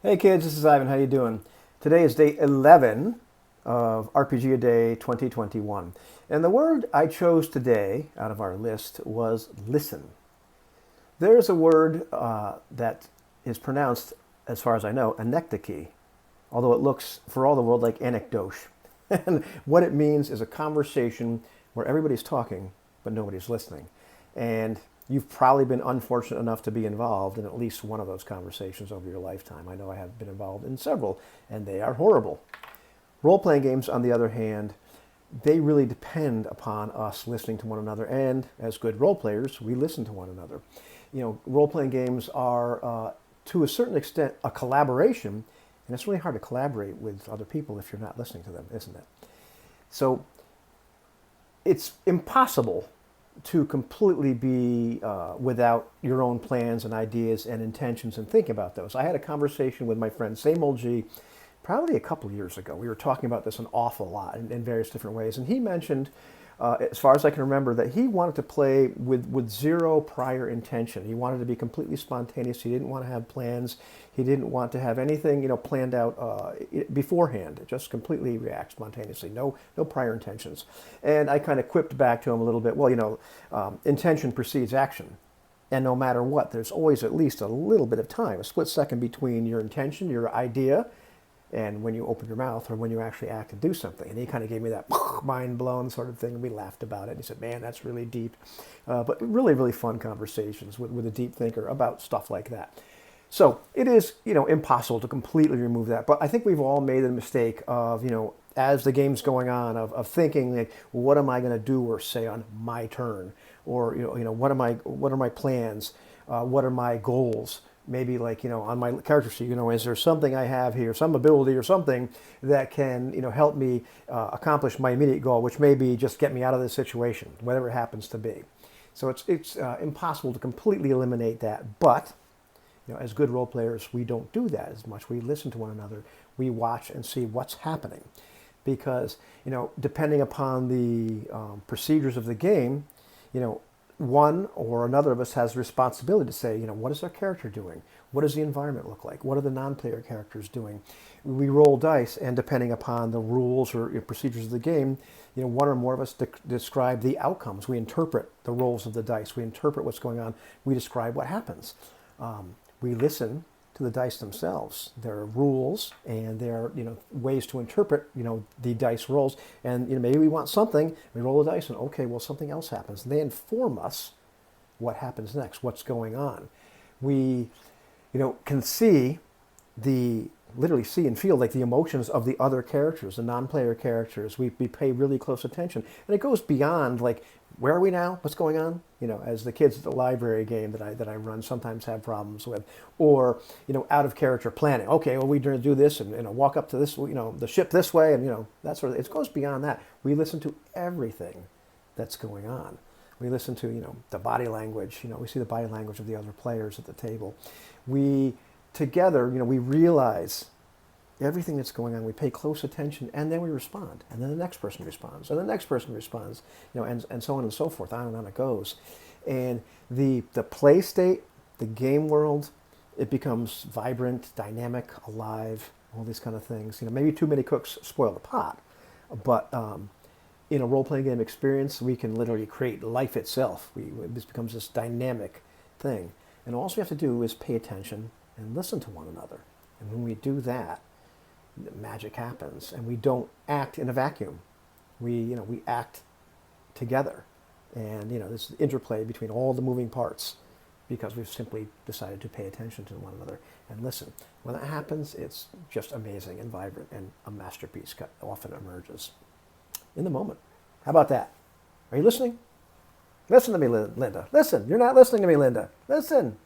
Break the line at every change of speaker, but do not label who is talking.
Hey kids, this is Ivan. How you doing? Today is day 11 of RPG A Day 2021. And the word I chose today out of our list was listen. There's a word that is pronounced, as far as I know, anekdote, although it looks for all the world like anecdote. And what it means is a conversation where everybody's talking, but nobody's listening. And you've probably been unfortunate enough to be involved in at least one of those conversations over your lifetime. I know I have been involved in several, and they are horrible. Role playing games, on the other hand, they really depend upon us listening to one another, and as good role players, we listen to one another. Role playing games are, to a certain extent, a collaboration, and it's really hard to collaborate with other people if you're not listening to them, isn't it? So it's impossible to completely be without your own plans and ideas and intentions and think about those. I had a conversation with my friend Same Old G probably a couple years ago. We were talking about this an awful lot in various different ways, and he mentioned, as far as I can remember, that he wanted to play with zero prior intention. He wanted to be completely spontaneous. He didn't want to have plans. He didn't want to have anything, planned out beforehand. Just completely react spontaneously. No prior intentions. And I kind of quipped back to him a little bit. Well, intention precedes action. And no matter what, there's always at least a little bit of time, a split second between your intention, your idea, and when you open your mouth or when you actually act and do something. And he kind of gave me that mind blown sort of thing, and we laughed about it. And he said, man, that's really deep. But really, really fun conversations with a deep thinker about stuff like that. So it is, impossible to completely remove that. But I think we've all made the mistake of, as the game's going on, of thinking, like, what am I going to do or say on my turn? Or, what are my plans? What are my goals? Maybe like, on my character sheet, is there something I have here, some ability or something that can, help me accomplish my immediate goal, which may be just get me out of this situation, whatever it happens to be. So it's impossible to completely eliminate that. But, as good role players, we don't do that as much. We listen to one another. We watch and see what's happening. Because, depending upon the procedures of the game, one or another of us has the responsibility to say, what is our character doing? What does the environment look like? What are the non-player characters doing? We roll dice, and depending upon the rules or procedures of the game, one or more of us describe the outcomes. We interpret the rolls of the dice. We interpret what's going on. We describe what happens. We listen to the dice themselves. There are rules, and there are ways to interpret the dice rolls. And maybe we want something. We roll the dice, and okay, well, something else happens. And they inform us what happens next, what's going on. We can see literally see and feel like the emotions of the other characters, the non-player characters. We pay really close attention, and it goes beyond like, where are we now? What's going on? As the kids at the library game that I run sometimes have problems with, or out of character planning. Okay, well, we're going to do this and walk up to this, the ship this way, and that sort of. It goes beyond that. We listen to everything that's going on. We listen to the body language. We see the body language of the other players at the table. We together, we realize everything that's going on. We pay close attention, and then we respond, and then the next person responds, and the next person responds, and so on and so forth. On and on it goes. And the play state, the game world, it becomes vibrant, dynamic, alive, all these kind of things. Maybe too many cooks spoil the pot, but in a role-playing game experience, we can literally create life itself. This becomes this dynamic thing, and all we have to do is pay attention and listen to one another. And when we do that, magic happens, and we don't act in a vacuum. We act together, and this interplay between all the moving parts, because we've simply decided to pay attention to one another and listen. When that happens, it's just amazing and vibrant, and a masterpiece often emerges in the moment. How about that? Are you listening? Listen to me, Linda. Listen. You're not listening to me, Linda. Listen.